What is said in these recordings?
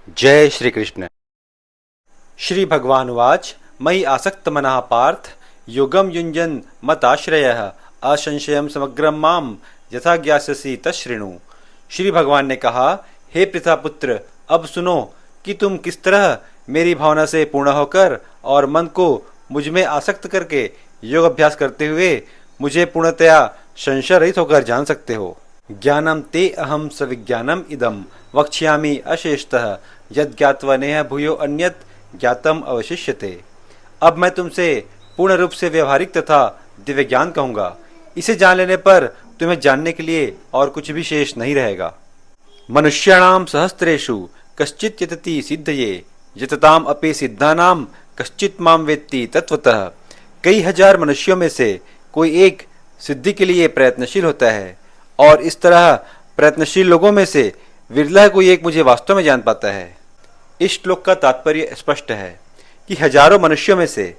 जय श्री कृष्ण। श्री भगवानुवाच मयि आसक्तमनः पार्थ योगम युञ्जन् मताश्रयः असंशयं समग्रं माम यथा ज्ञास्यसि तच्छृणु। श्री भगवान ने कहा, हे पृथापुत्र, अब सुनो कि तुम किस तरह मेरी भावना से पूर्ण होकर और मन को मुझ में आसक्त करके योग अभ्यास करते हुए मुझे पूर्णतया संशय रहित होकर जान सकते हो। ज्ञानम ते अहम सविज्ञानम इदम वक्ष्यामि अशेषतः यद ज्ञात्वा नेह भूयो अन्यत ज्ञातम अवशिष्यते। अब मैं तुमसे पूर्ण रूप से व्यवहारिक तथा दिव्य ज्ञान कहूँगा। इसे जान लेने पर तुम्हें जानने के लिए और कुछ भी शेष नहीं रहेगा। मनुष्याणाम सहस्त्रेषु कश्चित् यतति सिद्धये यतताम अपि सिद्धानाम कश्चित् माम वेत्ति तत्वतः। कई हजार मनुष्यों में से कोई एक सिद्धि के लिए प्रयत्नशील होता है और इस तरह प्रयत्नशील लोगों में से विरला कोई एक मुझे वास्तव में जान पाता है। इस श्लोक का तात्पर्य स्पष्ट है कि हजारों मनुष्यों में से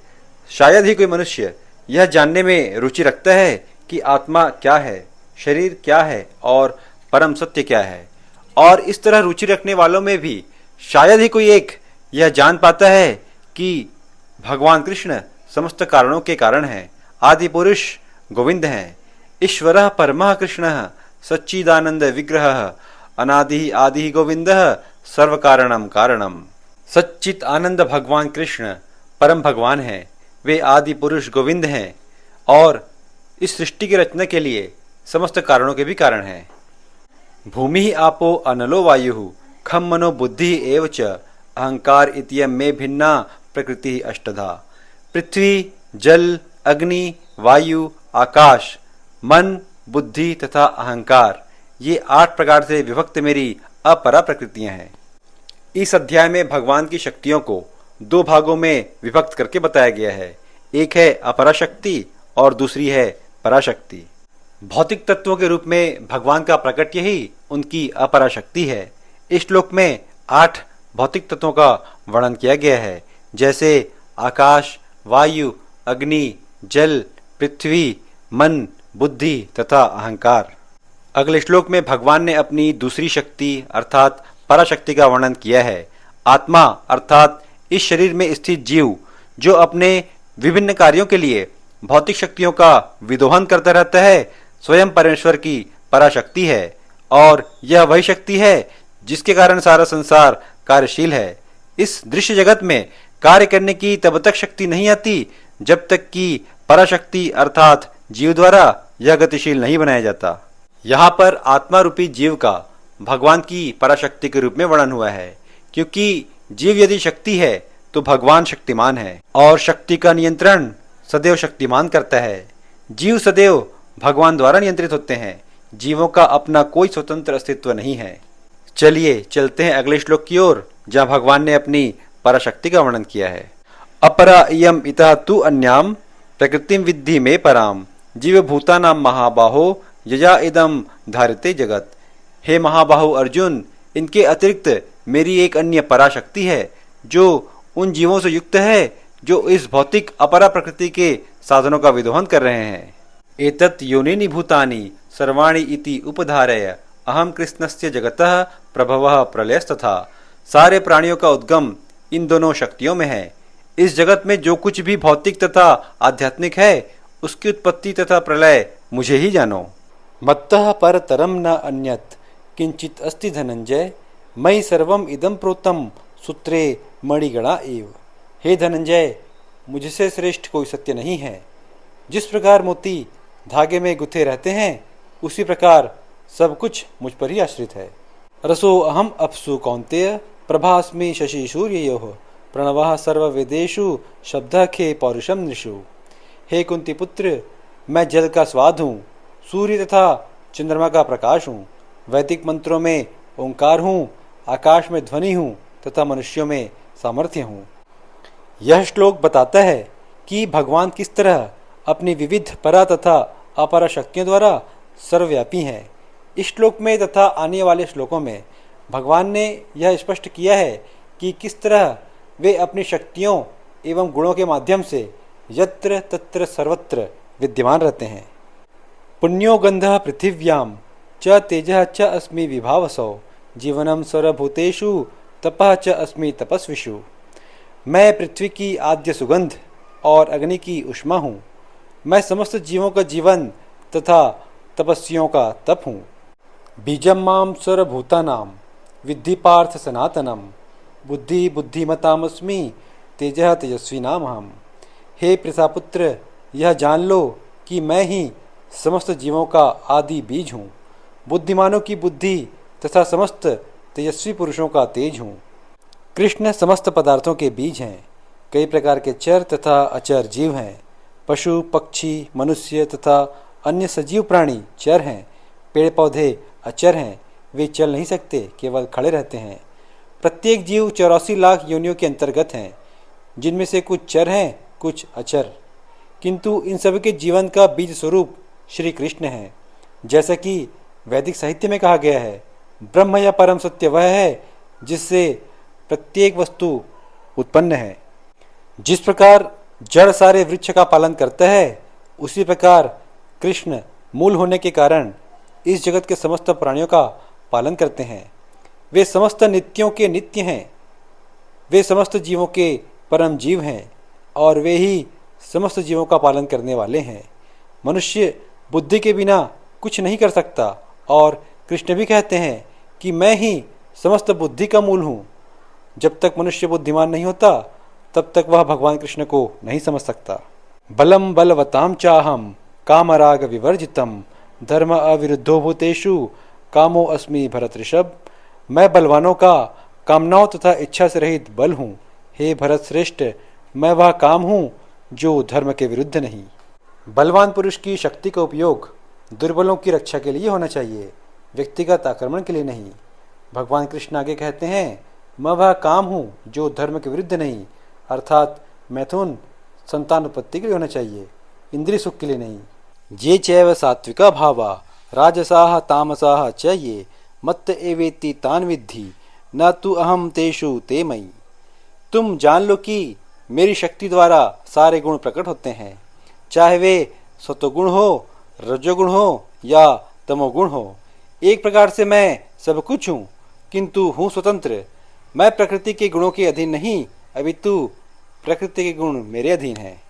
शायद ही कोई मनुष्य यह जानने में रुचि रखता है कि आत्मा क्या है, शरीर क्या है और परम सत्य क्या है। और इस तरह रुचि रखने वालों में भी शायद ही कोई एक यह जान पाता है कि भगवान कृष्ण समस्त कारणों के कारण हैं, आदि पुरुष गोविंद हैं, ईश्वरः परमः कृष्णः सच्चिदानंद विग्रहः अनादि आदि गोविंदः सर्व कारणम कारणम। सच्चित आनंद भगवान कृष्ण परम भगवान हैं, वे आदि पुरुष गोविंद हैं और इस सृष्टि की रचना के लिए समस्त कारणों के भी कारण हैं। भूमि आपो अनलो वायु खम मनो बुद्धि एव च अहंकार इत्ययं मे भिन्ना प्रकृति अष्टधा। पृथ्वी, जल, अग्नि, वायु, आकाश, मन, बुद्धि तथा अहंकार, ये 8 प्रकार से विभक्त मेरी अपरा प्रकृतियां हैं। इस अध्याय में भगवान की शक्तियों को 2 भागों में विभक्त करके बताया गया है। एक है अपरा शक्ति और दूसरी है पराशक्ति। भौतिक तत्वों के रूप में भगवान का प्रकट ही उनकी अपरा शक्ति है। इस श्लोक में 8 भौतिक तत्वों का वर्णन किया गया है, जैसे आकाश, वायु, अग्नि, जल, पृथ्वी, मन, बुद्धि तथा अहंकार। अगले श्लोक में भगवान ने अपनी दूसरी शक्ति अर्थात पराशक्ति का वर्णन किया है। आत्मा अर्थात इस शरीर में स्थित जीव जो अपने विभिन्न कार्यों के लिए भौतिक शक्तियों का विदोहन करता रहता है, स्वयं परमेश्वर की पराशक्ति है और यह वही शक्ति है जिसके कारण सारा संसार कार्यशील है। इस दृश्य जगत में कार्य करने की तब तक शक्ति नहीं आती जब तक कि पराशक्ति अर्थात जीव द्वारा यह गतिशील नहीं बनाया जाता। यहाँ पर आत्मा रूपी जीव का भगवान की पराशक्ति के रूप में वर्णन हुआ है, क्योंकि जीव यदि शक्ति है तो भगवान शक्तिमान है और शक्ति का नियंत्रण सदैव शक्तिमान करता है। जीव सदैव भगवान द्वारा नियंत्रित होते हैं, जीवों का अपना कोई स्वतंत्र अस्तित्व नहीं है। चलिए चलते हैं अगले श्लोक की ओर, जहाँ भगवान ने अपनी पराशक्ति का वर्णन किया है। अपरा इयम इतः तु अन्याम प्रकृतिम विद्धि में पराम जीव भूतानाम महाबाहो यजा इदम धारते जगत। हे महाबाहु अर्जुन, इनके अतिरिक्त मेरी एक अन्य पराशक्ति है जो उन जीवों से युक्त है जो इस भौतिक अपरा प्रकृति के साधनों का विदोहन कर रहे हैं। एतत् योनिनि भूतानि सर्वाणि इति उपधारय अहम कृष्णस्य जगतः प्रभवः प्रलयस्तथा। सारे प्राणियों का उद्गम इन दोनों शक्तियों में है। इस जगत में जो कुछ भी भौतिक तथा आध्यात्मिक है उसकी उत्पत्ति तथा प्रलय मुझे ही जानो। मत्तः परतरम न अन्यत् किंचित अस्ति धनंजय मयि सर्वम इदम प्रोतम सूत्रे मणिगणा एव। हे धनंजय, मुझसे श्रेष्ठ कोई सत्य नहीं है। जिस प्रकार मोती धागे में गुथे रहते हैं उसी प्रकार सब कुछ मुझ पर ही आश्रित है। रसो अहम अप्सु कौन्तेय प्रभास्मि शशि सूर्ययोः प्रणवः सर्ववेदेषु शब्दः खे पौरुषम नृषु। हे कुंती पुत्र, मैं जल का स्वाद हूँ, सूर्य तथा चंद्रमा का प्रकाश हूँ, वैदिक मंत्रों में ओंकार हूँ, आकाश में ध्वनि हूँ तथा मनुष्यों में सामर्थ्य हूँ। यह श्लोक बताता है कि भगवान किस तरह अपनी विविध परा तथा अपरा शक्तियों द्वारा सर्वव्यापी हैं। इस श्लोक में तथा आने वाले श्लोकों में भगवान ने यह स्पष्ट किया है कि किस तरह वे अपनी शक्तियों एवं गुणों के माध्यम से यत्र तत्र सर्वत्र विद्यमान रहते हैं। पुण्यो गंधः पृथिव्याम च तेजः च अस्मि विभावसौ जीवनम सर्वभूतेषु तपः च अस्मि तपस्विषु। मैं पृथ्वी की आद्य सुगंध और अग्नि की उष्मा हूँ। मैं समस्त जीवों का जीवन तथा तपस्वियों का तप हूँ। बीजम माम सर्वभूतानां विद्धि पार्थ सनातनम। बुद्धि बुद्धिमतामस्मि तेजः तेजस्विनामहम्। हे प्रजापुत्र, यह जान लो कि मैं ही समस्त जीवों का आदि बीज हूँ, बुद्धिमानों की बुद्धि तथा समस्त तेजस्वी पुरुषों का तेज हूँ। कृष्ण समस्त पदार्थों के बीज हैं। कई प्रकार के चर तथा अचर जीव हैं। पशु पक्षी मनुष्य तथा अन्य सजीव प्राणी चर हैं। पेड़ पौधे अचर हैं, वे चल नहीं सकते, केवल खड़े रहते हैं। प्रत्येक जीव 84 लाख योनियों के अंतर्गत हैं, जिनमें से कुछ चर हैं, कुछ अचर। किंतु इन सभी के जीवन का बीज स्वरूप श्री कृष्ण है। जैसा कि वैदिक साहित्य में कहा गया है, ब्रह्म या परम सत्य वह है जिससे प्रत्येक वस्तु उत्पन्न है। जिस प्रकार जड़ सारे वृक्ष का पालन करता है, उसी प्रकार कृष्ण मूल होने के कारण इस जगत के समस्त प्राणियों का पालन करते हैं। वे समस्त नित्यों के नित्य हैं। वे समस्त जीवों के परम जीव हैं और वे ही समस्त जीवों का पालन करने वाले हैं। मनुष्य बुद्धि के बिना कुछ नहीं कर सकता और कृष्ण भी कहते हैं कि मैं ही समस्त बुद्धि का मूल हूँ। जब तक मनुष्य बुद्धिमान नहीं होता, तब तक वह भगवान कृष्ण को नहीं समझ सकता। बलम बलवताम चाहम कामराग विवर्जितम धर्म अविरुद्धो भूतेषु कामो अस्मि भरत ऋषभ। मैं बलवानों का कामनाओं तथा इच्छा से रहित बल हूँ। हे भरत श्रेष्ठ, मैं वह काम हूँ जो धर्म के विरुद्ध नहीं। बलवान पुरुष की शक्ति का उपयोग दुर्बलों की रक्षा के लिए होना चाहिए, व्यक्तिगत आक्रमण के लिए नहीं। भगवान कृष्ण आगे कहते हैं, मैं वह काम हूँ जो धर्म के विरुद्ध नहीं, अर्थात मैथुन संतान उत्पत्ति के लिए होना चाहिए, इंद्रिय सुख के लिए नहीं। ये चैव सात्विका भावा राजसाह तामसाह च ये मत्त एवेति तान विद्धि न तु अहम तेषु ते मयि। तुम जान लो कि मेरी शक्ति द्वारा सारे गुण प्रकट होते हैं, चाहे वे सत्वगुण हो, रजोगुण हो या तमोगुण हो। एक प्रकार से मैं सब कुछ हूँ, किंतु हूँ स्वतंत्र। मैं प्रकृति के गुणों के अधीन नहीं, अपितु प्रकृति के गुण मेरे अधीन हैं।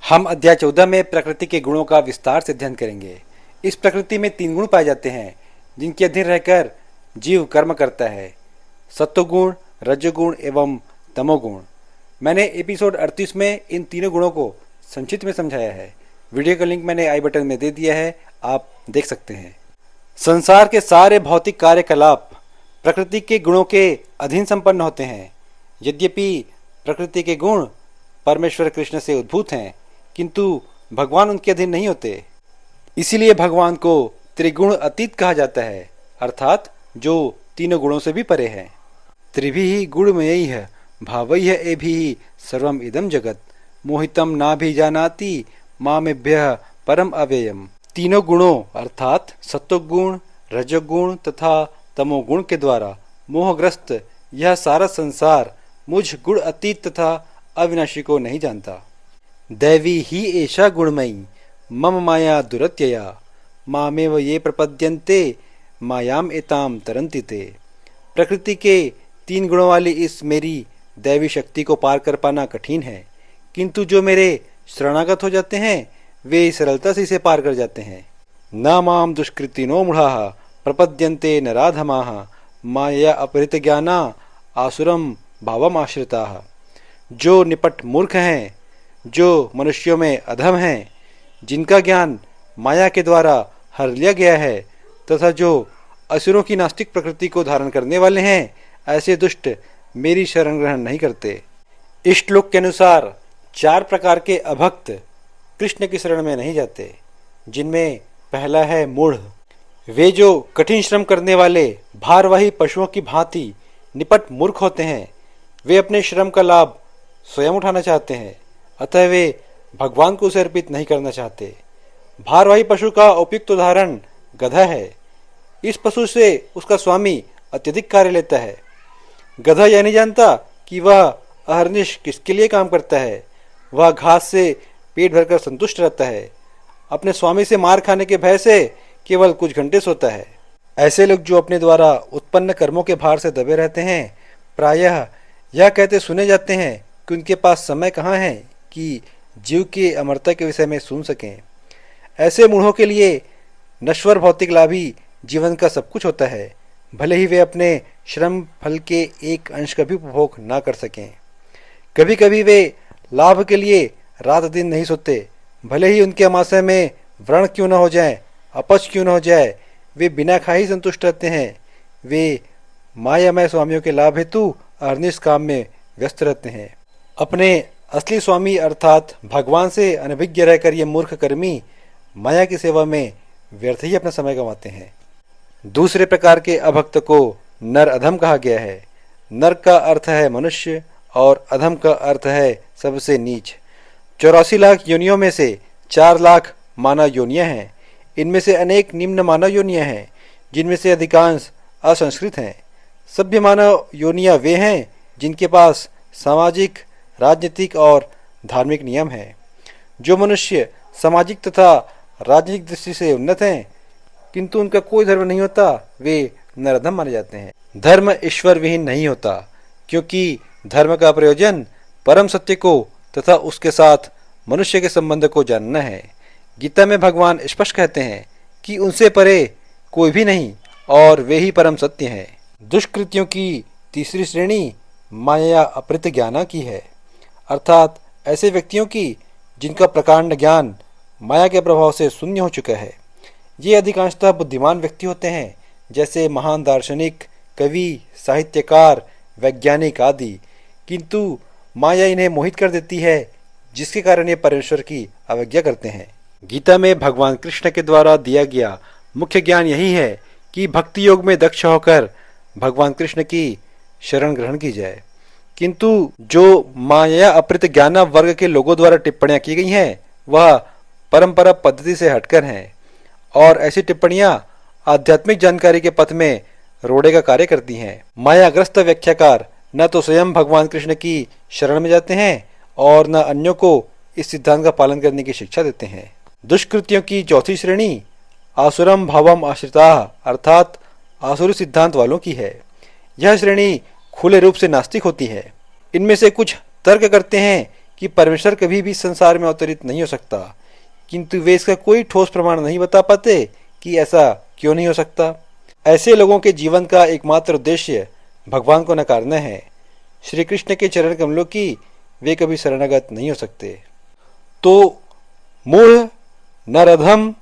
हम अध्याय 14 में प्रकृति के गुणों का विस्तार से अध्ययन करेंगे। इस प्रकृति में 3 गुण पाए जाते हैं, जिनके अधीन रहकर जीव कर्म करता है, सत्वगुण, रजोगुण एवं तमोगुण। मैंने एपिसोड 38 में इन तीनों गुणों को संक्षिप्त में समझाया है। वीडियो का लिंक मैंने आई बटन में दे दिया है, आप देख सकते हैं। संसार के सारे भौतिक कार्यकलाप प्रकृति के गुणों के अधीन संपन्न होते हैं। यद्यपि प्रकृति के गुण परमेश्वर कृष्ण से उद्भूत हैं, किंतु भगवान उनके अधीन नहीं होते। इसीलिए भगवान को त्रिगुण अतीत कहा जाता है, अर्थात जो तीनों गुणों से भी परे है। त्रिभिः गुणमयैः भावैः एभिः सर्वम इदम जगत मोहितम ना भी जानाति मामेभ्यः परम अव्ययम। तीनों गुणों अर्थात सत्वगुण, रजोगुण तथा तमोगुण के द्वारा मोहग्रस्त यह सारा संसार मुझ गुण अतीत तथा अविनाशी को नहीं जानता। दैवी ही एषा गुणमयी मम माया दुरत्यया मामेव ये प्रपद्यन्ते मायाम एताम तरन्ति ते। प्रकृति के 3 गुणों वाली इस मेरी दैवी शक्ति को पार कर पाना कठिन है, किंतु जो मेरे शरणागत हो जाते हैं वे सरलता से इसे पार कर जाते हैं। न माम दुष्कृतिनो मूढ़ाः प्रपद्यन्ते नराधमाः माया अपहृत ज्ञाना आसुरम भावम आश्रिताः। जो निपट मूर्ख हैं, जो मनुष्यों में अधम हैं, जिनका ज्ञान माया के द्वारा हर लिया गया है, तथा जो असुरों की नास्तिक प्रकृति को धारण करने वाले हैं, ऐसे दुष्ट मेरी शरण ग्रहण नहीं करते। इस श्लोक के अनुसार 4 प्रकार के अभक्त कृष्ण की शरण में नहीं जाते, जिनमें पहला है मूढ़। वे जो कठिन श्रम करने वाले भारवाही पशुओं की भांति निपट मूर्ख होते हैं, वे अपने श्रम का लाभ स्वयं उठाना चाहते हैं, अतः वे भगवान को उसे अर्पित नहीं करना चाहते। भारवाही पशु का उपयुक्त उदाहरण गधा है। इस पशु से उसका स्वामी अत्यधिक कार्य लेता है। गधा यह नहीं जानता कि वह अहर्निश किसके लिए काम करता है। वह घास से पेट भरकर संतुष्ट रहता है। अपने स्वामी से मार खाने के भय से केवल कुछ घंटे सोता है। ऐसे लोग जो अपने द्वारा उत्पन्न कर्मों के भार से दबे रहते हैं, प्रायः यह कहते सुने जाते हैं कि उनके पास समय कहाँ है कि जीव की अमरता के विषय में सुन सकें। ऐसे मूढ़ों के लिए नश्वर भौतिक लाभ ही जीवन का सब कुछ होता है, भले ही वे अपने श्रम फल के एक अंश का भी उपभोग ना कर सकें। कभी कभी वे लाभ के लिए रात दिन नहीं सोते, भले ही उनके अमाशय में व्रण क्यों न हो जाए, अपच क्यों न हो जाए, वे बिना खाए ही संतुष्ट रहते हैं। वे मायामय स्वामियों के लाभ हेतु अहर्निश काम में व्यस्त रहते हैं। अपने असली स्वामी अर्थात भगवान से अनभिज्ञ रहकर ये मूर्ख कर्मी माया की सेवा में व्यर्थ ही अपना समय गंवाते हैं। दूसरे प्रकार के अभक्त को नर अधम कहा गया है। नर का अर्थ है मनुष्य और अधम का अर्थ है सबसे नीच। 84 लाख योनियों में से 4 लाख मानव योनियां हैं। इनमें से अनेक निम्न मानव योनियां हैं, जिनमें से अधिकांश असंस्कृत हैं। सभ्य मानव योनियां वे हैं जिनके पास सामाजिक, राजनीतिक और धार्मिक नियम हैं। जो मनुष्य सामाजिक तथा राजनीतिक दृष्टि से उन्नत हैं किंतु उनका कोई धर्म नहीं होता, वे नरधम माने जाते हैं। धर्म ईश्वर विहीन नहीं होता, क्योंकि धर्म का प्रयोजन परम सत्य को तथा उसके साथ मनुष्य के संबंध को जानना है। गीता में भगवान स्पष्ट कहते हैं कि उनसे परे कोई भी नहीं और वे ही परम सत्य हैं। दुष्कृतियों की तीसरी श्रेणी माया अपृत ज्ञाना की है, अर्थात ऐसे व्यक्तियों की जिनका प्रकांड ज्ञान माया के प्रभाव से शून्य हो चुका है। ये अधिकांशतः बुद्धिमान व्यक्ति होते हैं, जैसे महान दार्शनिक, कवि, साहित्यकार, वैज्ञानिक आदि, किंतु माया इन्हें मोहित कर देती है, जिसके कारण ये परमेश्वर की अवज्ञा करते हैं। गीता में भगवान कृष्ण के द्वारा दिया गया मुख्य ज्ञान यही है कि भक्ति योग में दक्ष होकर भगवान कृष्ण की शरण ग्रहण की जाए। किंतु जो माया अपृत ज्ञान वर्ग के लोगों द्वारा टिप्पणियां की गई हैं, वह परंपरा पद्धति से हटकर हैं और ऐसी टिप्पणियां आध्यात्मिक जानकारी के पथ में रोड़े का कार्य करती हैं। मायाग्रस्त व्याख्याकार न तो स्वयं भगवान कृष्ण की शरण में जाते हैं और न अन्यों को इस सिद्धांत का पालन करने की शिक्षा देते हैं। दुष्कृतियों की चौथी श्रेणी आसुरम भावम आश्रिता अर्थात आसुरी सिद्धांत वालों की है। यह श्रेणी खुले रूप से नास्तिक होती है। इनमें से कुछ तर्क करते हैं कि परमेश्वर कभी भी संसार में अवतरित नहीं हो सकता, किंतु वे इसका कोई ठोस प्रमाण नहीं बता पाते कि ऐसा क्यों नहीं हो सकता। ऐसे लोगों के जीवन का एकमात्र उद्देश्य भगवान को नकारना है। श्री कृष्ण के चरण कमलों की वे कभी शरणागत नहीं हो सकते। तो मूढ़, नरधम,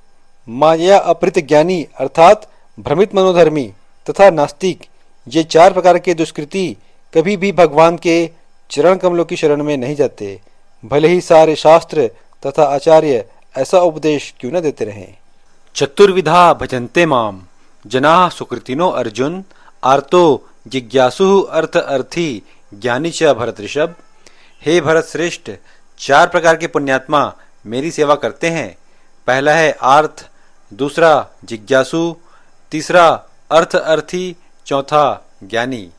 माया अपृत ज्ञानी अर्थात भ्रमित मनोधर्मी तथा नास्तिक, ये 4 प्रकार के दुष्कृति कभी भी भगवान के चरण कमलों की शरण में नहीं जाते, भले ही सारे शास्त्र तथा आचार्य ऐसा उपदेश क्यों न देते रहें। चतुर्विधा भजन्ते माम जनाः सुकृतिनो अर्जुन आर्तो जिज्ञासु अर्थ अर्थी ज्ञानी च भरत ऋषभ। हे भरत श्रेष्ठ, 4 प्रकार के पुण्यात्मा मेरी सेवा करते हैं। पहला है आर्थ, दूसरा जिज्ञासु, तीसरा अर्थ अर्थी, चौथा ज्ञानी।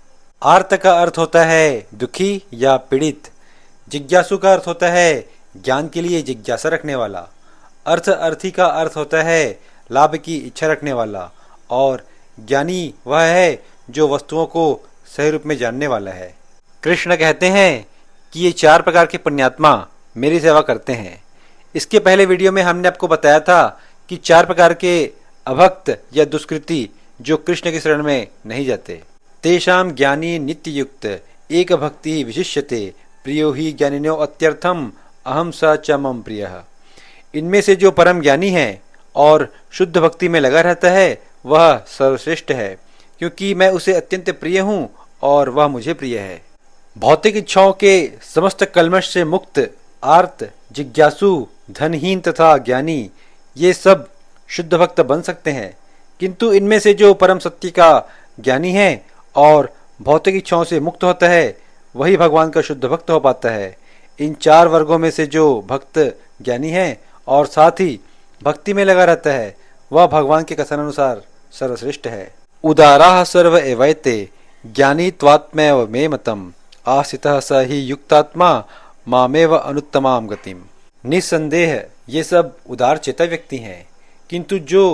आर्त का अर्थ होता है दुखी या पीड़ित। जिज्ञासु का अर्थ होता है ज्ञान के लिए जिज्ञासा रखने वाला। अर्थ अर्थी का अर्थ होता है लाभ की इच्छा रखने वाला। और ज्ञानी वह है जो वस्तुओं को सही रूप में जानने वाला है। कृष्ण कहते हैं कि ये 4 प्रकार के पुण्यात्मा मेरी सेवा करते हैं। इसके पहले वीडियो में हमने आपको बताया था कि 4 प्रकार के अभक्त या दुष्कृति जो कृष्ण की शरण में नहीं जाते। तेषाम ज्ञानी नित्य युक्त एक भक्ति विशिष्यते प्रियो ही ज्ञानिनो अत्यर्थम अहम स च मम प्रियः। इनमें से जो परम ज्ञानी है और शुद्ध भक्ति में लगा रहता है वह सर्वश्रेष्ठ है, क्योंकि मैं उसे अत्यंत प्रिय हूँ और वह मुझे प्रिय है। भौतिक इच्छाओं के समस्त कल्मश से मुक्त आर्त, जिज्ञासु, धनहीन तथा ज्ञानी ये सब शुद्ध भक्त बन सकते हैं, किंतु इनमें से जो परम सत्य का ज्ञानी है और भौतिक इच्छाओं से मुक्त होता है वही भगवान का शुद्ध भक्त हो पाता है। इन 4 वर्गों में से जो भक्त ज्ञानी है और साथ ही भक्ति में लगा रहता है वह भगवान के कथनानुसार सर्वश्रेष्ठ है। उदाराः सर्व एवैते ज्ञानी त्वात्मैव मे मतम् आस्थितः स ही युक्तात्मा मामेव अनुत्तमाम गतिम। निस्संदेह ये सब उदार चेता व्यक्ति हैं, किंतु जो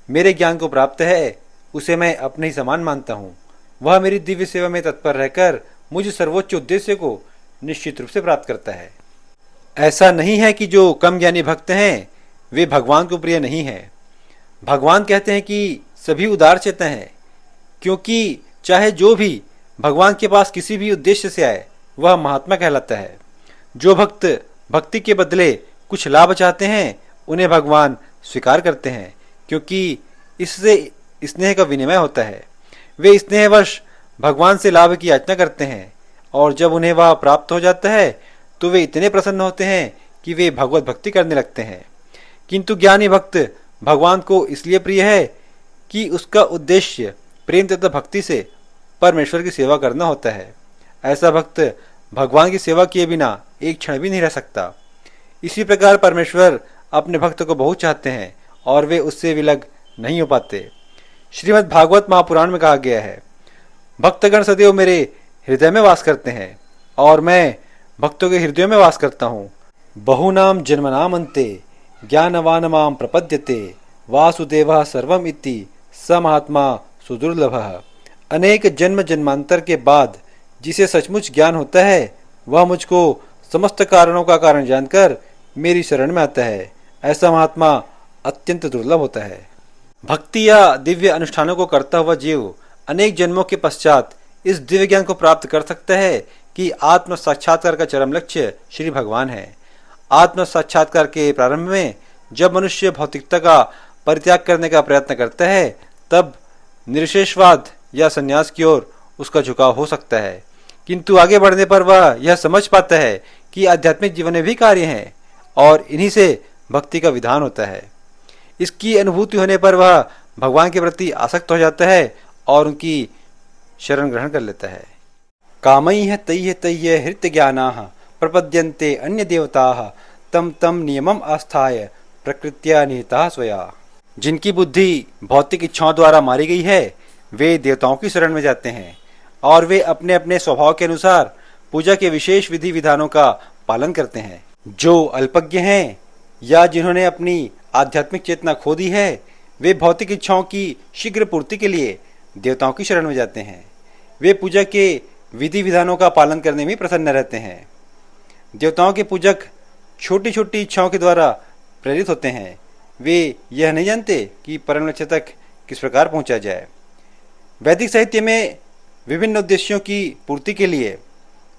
मेरे ज्ञान को प्राप्त है उसे मैं अपने ही समान मानता हूँ। वह मेरी दिव्य सेवा में तत्पर रहकर मुझ सर्वोच्च उद्देश्य को निश्चित रूप से प्राप्त करता है। ऐसा नहीं है कि जो कम ज्ञानी भक्त हैं वे भगवान को प्रिय नहीं है। भगवान कहते हैं कि सभी उदार चेतन हैं, क्योंकि चाहे जो भी भगवान के पास किसी भी उद्देश्य से आए वह महात्मा कहलाता है। जो भक्त भक्ति के बदले कुछ लाभ चाहते हैं उन्हें भगवान स्वीकार करते हैं, क्योंकि इससे स्नेह का विनिमय होता है। वे स्नेहवश भगवान से लाभ की याचना करते हैं और जब उन्हें वह प्राप्त हो जाता है तो वे इतने प्रसन्न होते हैं कि वे भगवत भक्ति करने लगते हैं। किंतु ज्ञानी भक्त भगवान को इसलिए प्रिय है कि उसका उद्देश्य प्रेम तथा भक्ति से परमेश्वर की सेवा करना होता है। ऐसा भक्त भगवान की सेवा किए बिना एक क्षण भी नहीं रह सकता। इसी प्रकार परमेश्वर अपने भक्त को बहुत चाहते हैं और वे उससे विलग नहीं हो पाते। श्रीमद् भागवत महापुराण में कहा गया है, भक्तगण सदैव मेरे हृदय में वास करते हैं और मैं भक्तों के हृदय में वास करता हूँ। बहुनाम जन्मनाम अन्ते ज्ञानवान माम प्रपद्यते वासुदेवः सर्वम इति स महात्मा सुदुर्लभः। अनेक जन्म जन्मांतर के बाद जिसे सचमुच ज्ञान होता है वह मुझको समस्त कारणों का कारण जानकर मेरी शरण में आता है। ऐसा महात्मा अत्यंत दुर्लभ होता है। भक्ति या दिव्य अनुष्ठानों को करता हुआ जीव अनेक जन्मों के पश्चात इस दिव्य ज्ञान को प्राप्त कर सकता है कि आत्म साक्षात्कार का चरम लक्ष्य श्री भगवान है। आत्म साक्षात्कार के प्रारंभ में जब मनुष्य भौतिकता का परित्याग करने का प्रयत्न करता है तब निरशेषवाद या संन्यास की ओर उसका झुकाव हो सकता है, किंतु आगे बढ़ने पर वह यह समझ पाता है कि आध्यात्मिक जीवन में भी कार्य हैं और इन्हीं से भक्ति का विधान होता है। इसकी अनुभूति होने पर वह भगवान के प्रति आसक्त हो जाता है और उनकी शरण ग्रहण कर लेता है। कामैः तैः तैः हृत ज्ञानाः प्रपद्यन्ते अन्य देवताः तम तम नियमम आस्थाय प्रकृत्या निहिताः स्वया। जिनकी बुद्धि भौतिक इच्छाओं द्वारा मारी गई है वे देवताओं की शरण में जाते हैं और वे अपने अपने स्वभाव के अनुसार पूजा के विशेष विधि विधानों का पालन करते हैं। जो अल्पज्ञ हैं या जिन्होंने अपनी आध्यात्मिक चेतना खो दी है वे भौतिक इच्छाओं की शीघ्र पूर्ति के लिए देवताओं की शरण में जाते हैं। वे पूजा के विधि विधानों का पालन करने में प्रसन्न रहते हैं। देवताओं के पूजक छोटी छोटी इच्छाओं के द्वारा प्रेरित होते हैं। वे यह नहीं जानते कि परम लक्ष्य तक किस प्रकार पहुंचा जाए। वैदिक साहित्य में विभिन्न उद्देश्यों की पूर्ति के लिए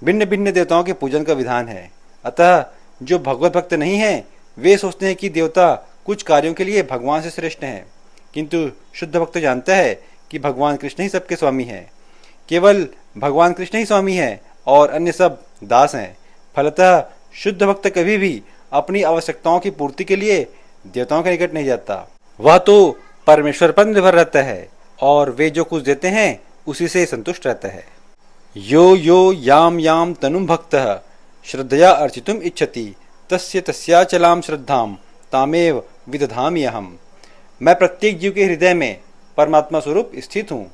भिन्न भिन्न देवताओं के पूजन का विधान है। अतः जो भगवत भक्त नहीं हैं वे सोचते हैं कि देवता कुछ कार्यों के लिए भगवान से श्रेष्ठ हैं, किंतु शुद्ध भक्त जानता है कि भगवान कृष्ण ही सबके स्वामी हैं। केवल भगवान कृष्ण ही स्वामी हैं और अन्य सब दास हैं। फलतः शुद्ध भक्त कभी भी अपनी आवश्यकताओं की पूर्ति के लिए देवताओं के निकट नहीं जाता। वह तो परमेश्वर पर निर्भर रहता है और वे जो कुछ देते हैं उसी से संतुष्ट रहता है। यो यो याम याम तनुम भक्तः श्रद्धया अर्चितुम इच्छति तस्य तस्याचलाम श्रद्धाम तामेव विदधामि अहम्। मैं प्रत्येक जीव के हृदय में परमात्मा स्वरूप स्थित हूँ।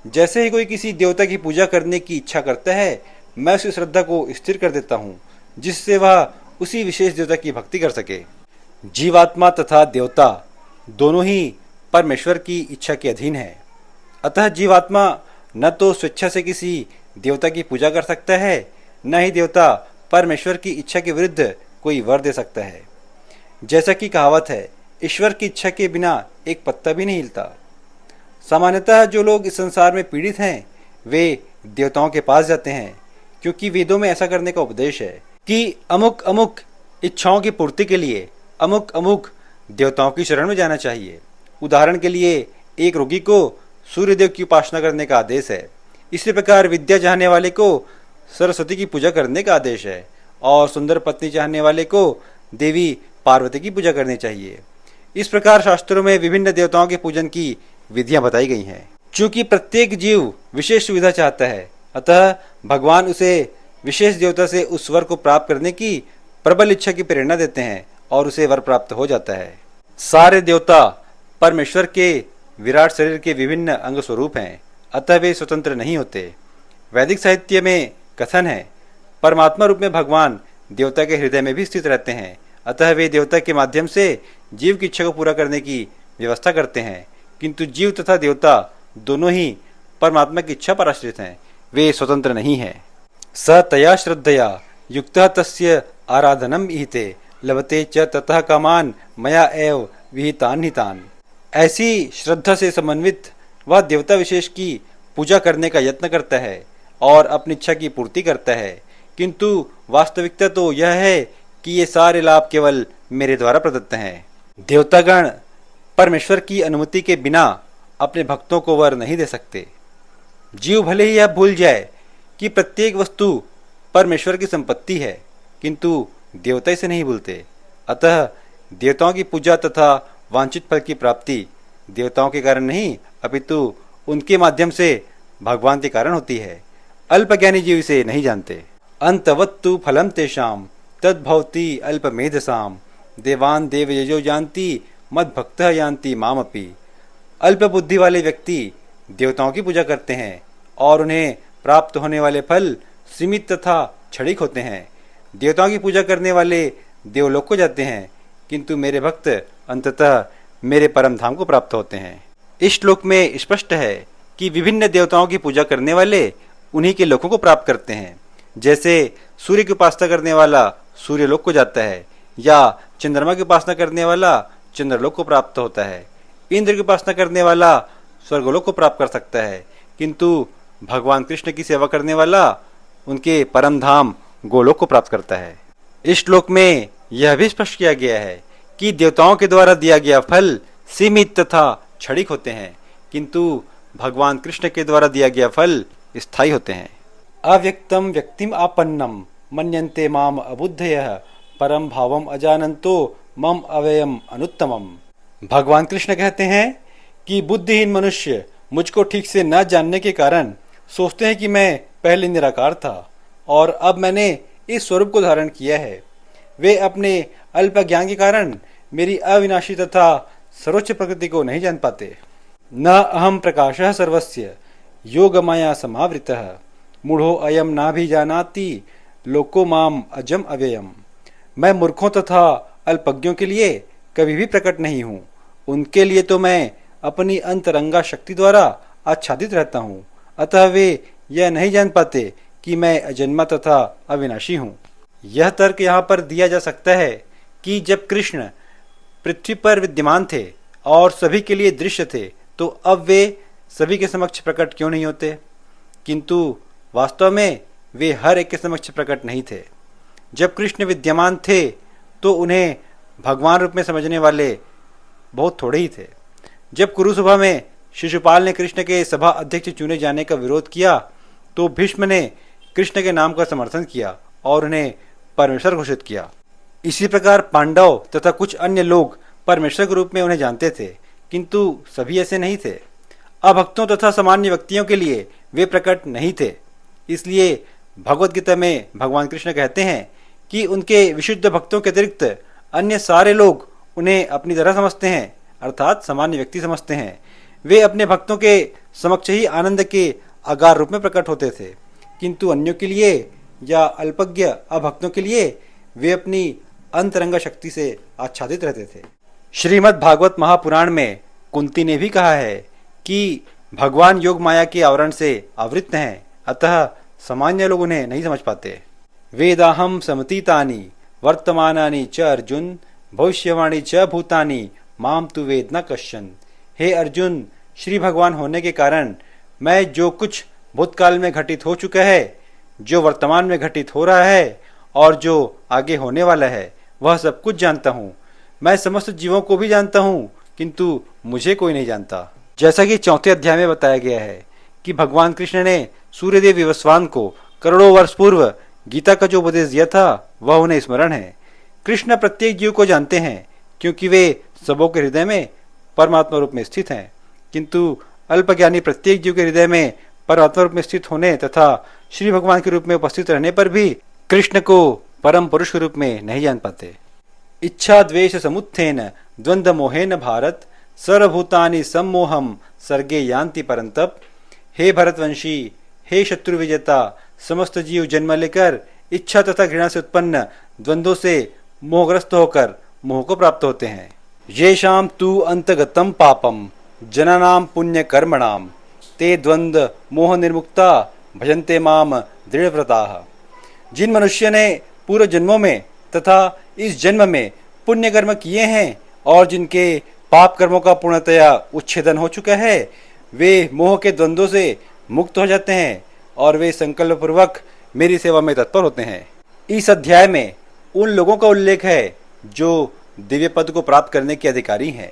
जैसे ही कोई किसी देवता की पूजा करने की इच्छा करता है मैं उसकी श्रद्धा को स्थिर कर देता हूँ, जिससे वह उसी विशेष देवता की भक्ति कर सके। जीवात्मा तथा देवता दोनों ही परमेश्वर की इच्छा के अधीन है। अतः जीवात्मा न तो स्वेच्छा से किसी देवता की पूजा कर सकता है, न ही देवता परमेश्वर की इच्छा के विरुद्ध कोई वर दे सकता है। जैसा कि कहावत है, ईश्वर की इच्छा के बिना एक पत्ता भी नहीं हिलता। सामान्यतः जो लोग इस संसार में पीड़ित हैं वे देवताओं के पास जाते हैं, क्योंकि वेदों में ऐसा करने का उपदेश है कि अमुक अमुक इच्छाओं की पूर्ति के लिए अमुक अमुक देवताओं की शरण में जाना चाहिए। उदाहरण के लिए एक रोगी को सूर्यदेव की उपासना करने का आदेश है। इसी प्रकार विद्या चाहने वाले को सरस्वती की पूजा करने का आदेश है और सुंदर पत्नी चाहने वाले को देवी पार्वती की पूजा करनी चाहिए। इस प्रकार शास्त्रों में विभिन्न देवताओं के पूजन की विधियां बताई गई हैं। चूंकि प्रत्येक जीव विशेष सुविधा चाहता है, अतः भगवान उसे विशेष देवता से उस वर को प्राप्त करने की प्रबल इच्छा की प्रेरणा देते हैं और उसे वर प्राप्त हो जाता है। सारे देवता परमेश्वर के विराट शरीर के विभिन्न अंग स्वरूप हैं, अतः वे स्वतंत्र नहीं होते। वैदिक साहित्य में कथन है, परमात्मा रूप में भगवान देवता के हृदय में भी स्थित रहते हैं, अतः वे देवता के माध्यम से जीव की इच्छा को पूरा करने की व्यवस्था करते हैं। किंतु जीव तथा देवता दोनों ही परमात्मा की इच्छा पर आश्रित हैं, वे स्वतंत्र नहीं हैं। स तया श्रद्धया युक्तः तस्य आराधनम ईहते लभते च ततः कामान मया एव विहितान हितान। ऐसी श्रद्धा से समन्वित वह देवता विशेष की पूजा करने का यत्न करता है और अपनी इच्छा की पूर्ति करता है, किंतु वास्तविकता तो यह है कि ये सारे लाभ केवल मेरे द्वारा प्रदत्त हैं। देवतागण परमेश्वर की अनुमति के बिना अपने भक्तों को वर नहीं दे सकते। जीव भले ही यह भूल जाए कि प्रत्येक वस्तु परमेश्वर की संपत्ति है, किंतु देवता इसे नहीं भूलते। अतः देवताओं की पूजा तथा वांछित फल की प्राप्ति देवताओं के कारण नहीं, अपितु उनके माध्यम से भगवान के कारण होती है। अल्पज्ञानी जीव इसे नहीं जानते। अंतवत्तु फलम तेषाम तद्भवति अल्पमेधसाम देवान देव यजो जानती मद भक्त यान्ति मामपि। अल्प बुद्धि वाले व्यक्ति देवताओं की पूजा करते हैं और उन्हें प्राप्त होने वाले फल सीमित तथा क्षणिक होते हैं। देवताओं की पूजा करने वाले देवलोक को जाते हैं, किंतु मेरे भक्त अंततः मेरे परम धाम को प्राप्त होते हैं। इस श्लोक में स्पष्ट है कि विभिन्न देवताओं की पूजा करने वाले उन्हीं के लोकों को प्राप्त करते हैं। जैसे सूर्य की उपासना करने वाला सूर्यलोक को जाता है, या चंद्रमा की उपासना करने वाला चंद्रलोक को प्राप्त होता है। इंद्र की उपासना करने वाला स्वर्गलोक को प्राप्त कर सकता है, किंतु भगवान कृष्ण की सेवा करने वाला उनके परम धाम गोलोक को प्राप्त करता है। इस श्लोक में यह भी स्पष्ट किया गया है कि देवताओं के द्वारा दिया गया फल सीमित तथा क्षणिक होते हैं, किंतु भगवान कृष्ण के द्वारा दिया गया फल स्थायी होते हैं। अव्यक्तम व्यक्तिम आपन्नम मन्यन्ते माम अबुद्धयः परम भावम अजानन्तो मम अव्ययम अनुत्तमम। भगवान कृष्ण कहते हैं कि बुद्धिहीन मनुष्य मुझको ठीक से न जानने के कारण सोचते हैं कि मैं पहले निराकार था और अब मैंने इस स्वरूप को धारण किया है। वे अपने अल्प ज्ञान के कारण मेरी अविनाशी तथा सर्वोच्च प्रकृति को नहीं जान पाते। न अहम प्रकाशः सर्वस्य योगमाया समावृतः मूढ़ो अयम नाभिजानाति लोको माम अजम अव्ययम। मैं मूर्खों तथा अल्पज्ञों के लिए कभी भी प्रकट नहीं हूँ। उनके लिए तो मैं अपनी अंतरंगा शक्ति द्वारा आच्छादित रहता हूँ, अतः वे यह नहीं जान पाते कि मैं अजन्मा तथा अविनाशी हूँ। यह तर्क यहाँ पर दिया जा सकता है कि जब कृष्ण पृथ्वी पर विद्यमान थे और सभी के लिए दृश्य थे, तो अब वे सभी के समक्ष प्रकट क्यों नहीं होते? किंतु वास्तव में वे हर एक के समक्ष प्रकट नहीं थे। जब कृष्ण विद्यमान थे तो उन्हें भगवान रूप में समझने वाले बहुत थोड़े ही थे। जब कुरुसभा में शिशुपाल ने कृष्ण के सभा अध्यक्ष चुने जाने का विरोध किया, तो भीष्म ने कृष्ण के नाम का समर्थन किया और उन्हें परमेश्वर घोषित किया। इसी प्रकार पांडव तथा कुछ अन्य लोग परमेश्वर के रूप में उन्हें जानते थे, किंतु सभी ऐसे नहीं थे। अभक्तों तथा सामान्य व्यक्तियों के लिए वे प्रकट नहीं थे। इसलिए भगवद गीता में भगवान कृष्ण कहते हैं कि उनके विशुद्ध भक्तों के अतिरिक्त अन्य सारे लोग उन्हें अपनी तरह समझते हैं, अर्थात सामान्य व्यक्ति समझते हैं। वे अपने भक्तों के समक्ष ही आनंद के अगार रूप में प्रकट होते थे, किंतु अन्यों के लिए या अल्पज्ञ अभक्तों के लिए वे अपनी अंतरंगा शक्ति से आच्छादित रहते थे। श्रीमद् भागवत महापुराण में कुंती ने भी कहा है कि भगवान योग माया के आवरण से आवृत हैं, अतः सामान्य लोग उन्हें नहीं समझ पाते। वेदाहम समतीतानि वर्तमानानि च अर्जुन भविष्यवाणी च भूतानि माम तु वेद न कश्चन। हे अर्जुन, श्री भगवान होने के कारण मैं जो कुछ भूतकाल में घटित हो चुका है, जो वर्तमान में घटित हो रहा है और जो आगे होने वाला है, वह सब कुछ जानता हूँ। मैं समस्त जीवों को भी जानता हूँ, किंतु मुझे कोई नहीं जानता। जैसा कि 4 अध्याय में बताया गया है कि भगवान कृष्ण ने सूर्यदेव विवस्वान को करोड़ों वर्ष पूर्व गीता का जो उपदेश दिया था, वह उन्हें स्मरण है। कृष्ण प्रत्येक जीव को जानते हैं, क्योंकि वे सबों के हृदय में परमात्मा रूप में स्थित हैं, किंतु अल्पज्ञानी प्रत्येक जीव के हृदय में परमात्मा रूप में स्थित होने तथा श्री भगवान के रूप में उपस्थित रहने पर भी कृष्ण को परम पुरुष के रूप में नहीं जान पाते। इच्छा द्वेष समुत्थेन द्वंद्व मोहेन भारत सर्वभूतानि सम्मोहम सर्गे यान्ति परंतप। हे भरतवंशी, हे शत्रु विजेता, समस्त जीव जन्म लेकर इच्छा तथा घृणा से उत्पन्न द्वंद्वों से मोहग्रस्त होकर मोह को प्राप्त होते हैं। येषाम तु अंतगतम पापम जनानाम पुण्य कर्मणाम ते द्वंद्व मोह निर्मुक्ता भजन्ते माम दृढ़व्रताः। जिन मनुष्य ने पूर्व जन्मों में तथा इस जन्म में पुण्य कर्म किए हैं और जिनके पाप कर्मों का पूर्णतया उच्छेदन हो चुका है, वे मोह के द्वंद्वों से मुक्त हो जाते हैं और वे संकल्प पूर्वक मेरी सेवा में तत्पर होते हैं। इस अध्याय में उन लोगों का उल्लेख है जो दिव्य पद को प्राप्त करने के अधिकारी हैं।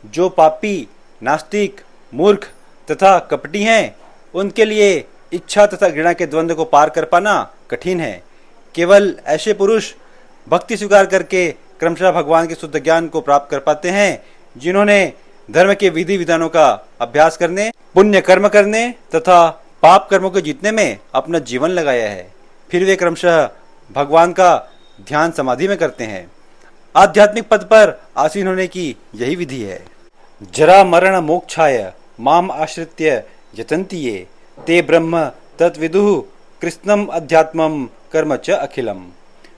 जो पापी, नास्तिक, मूर्ख तथा कपटी हैं, उनके लिए इच्छा तथा घृणा के द्वंद्व को पार कर पाना कठिन है। केवल ऐसे पुरुष भक्ति स्वीकार करके क्रमशः भगवान के शुद्ध ज्ञान को प्राप्त कर पाते हैं, जिन्होंने धर्म के विधि विधानों का अभ्यास करने, पुण्य कर्म करने तथा पाप कर्मों को जीतने में अपना जीवन लगाया है। फिर वे क्रमशः भगवान का ध्यान समाधि में करते हैं। आध्यात्मिक पद पर आसीन होने की यही विधि है। जरा मरण मोक्षाय माम आश्रित्य यतन्ति ये ते ब्रह्म तत्विदुः कृष्णम अध्यात्मम कर्म च अखिलम।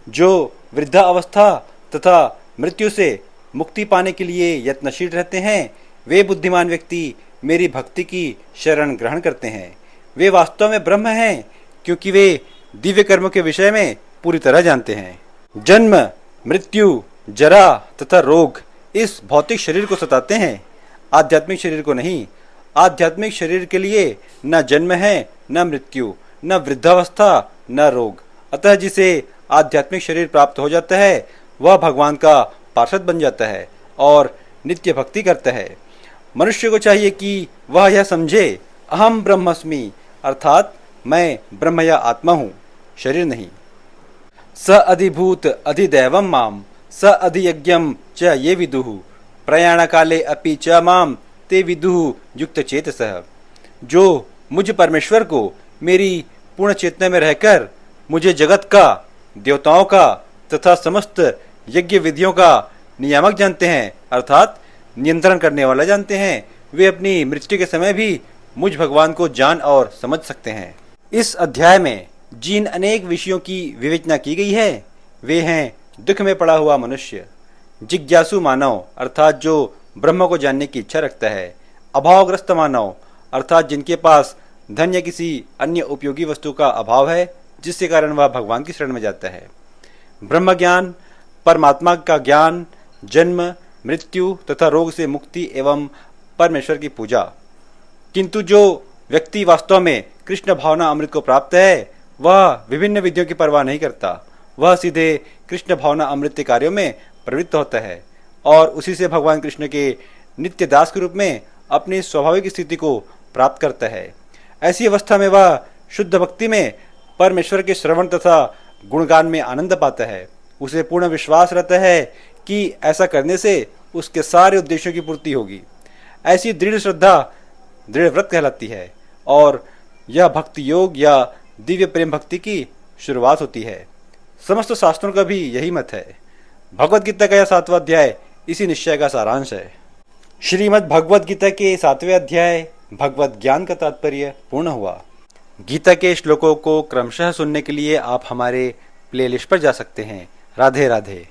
जो वृद्धा अवस्था तथा मृत्यु से मुक्ति पाने के लिए यत्नशील रहते हैं, वे बुद्धिमान व्यक्ति मेरी भक्ति की शरण ग्रहण करते हैं। वे वास्तव में ब्रह्म हैं, क्योंकि वे दिव्य कर्म के विषय में पूरी तरह जानते हैं। जन्म, मृत्यु, जरा तथा रोग इस भौतिक शरीर को सताते हैं, आध्यात्मिक शरीर को नहीं। आध्यात्मिक शरीर के लिए न जन्म है, न मृत्यु, न वृद्धावस्था, न रोग। अतः जिसे आध्यात्मिक शरीर प्राप्त हो जाता है, वह भगवान का पार्षद बन जाता है और नित्य भक्ति करता है। मनुष्य को चाहिए कि वह यह समझे, अहम ब्रह्मस्मि, अर्थात मैं ब्रह्म या आत्मा हूँ, शरीर नहीं। स अधिभूत अधिदैवम माम स अधियज्ञम च ये विदुः प्रयाण काले अपि च माम ते विदुः युक्त चेतसः। जो मुझ परमेश्वर को मेरी पूर्ण चेतना में रहकर मुझे जगत का, देवताओं का तथा समस्त यज्ञ विधियों का नियामक जानते हैं, अर्थात नियंत्रण करने वाला जानते हैं, वे अपनी मृत्यु के समय भी मुझ भगवान को जान और समझ सकते हैं। इस अध्याय में जिन अनेक विषयों की विवेचना की गई है, वे हैं दुख में पड़ा हुआ मनुष्य, जिज्ञासु मानव अर्थात जो ब्रह्म को जानने की इच्छा रखता है, अभावग्रस्त मानव अर्थात जिनके पास धन या किसी अन्य उपयोगी वस्तु का अभाव है, जिसके कारण वह भगवान की शरण में जाता है, ब्रह्म ज्ञान, परमात्मा का ज्ञान, जन्म, मृत्यु तथा रोग से मुक्ति एवं परमेश्वर की पूजा। किंतु जो व्यक्ति वास्तव में कृष्ण भावना अमृत को प्राप्त है, वह विभिन्न विधियों की परवाह नहीं करता। वह सीधे कृष्ण भावना अमृत के कार्यों में प्रवृत्त होता है और उसी से भगवान कृष्ण के नित्य दास के रूप में अपनी स्वाभाविक स्थिति को प्राप्त करता है। ऐसी अवस्था में वह शुद्ध भक्ति में परमेश्वर के श्रवण तथा गुणगान में आनंद पाता है। उसे पूर्ण विश्वास रहता है कि ऐसा करने से उसके सारे उद्देश्यों की पूर्ति होगी। ऐसी दृढ़ श्रद्धा दृढ़ व्रत कहलाती है और यह भक्ति योग या दिव्य प्रेम भक्ति की शुरुआत होती है। समस्त शास्त्रों का भी यही मत है। भगवद गीता का यह 7वां अध्याय इसी निश्चय का सारांश है। श्रीमद् भगवद गीता के 7वें अध्याय भगवत ज्ञान का तात्पर्य पूर्ण हुआ। गीता के श्लोकों को क्रमशः सुनने के लिए आप हमारे प्लेलिस्ट पर जा सकते हैं। राधे राधे।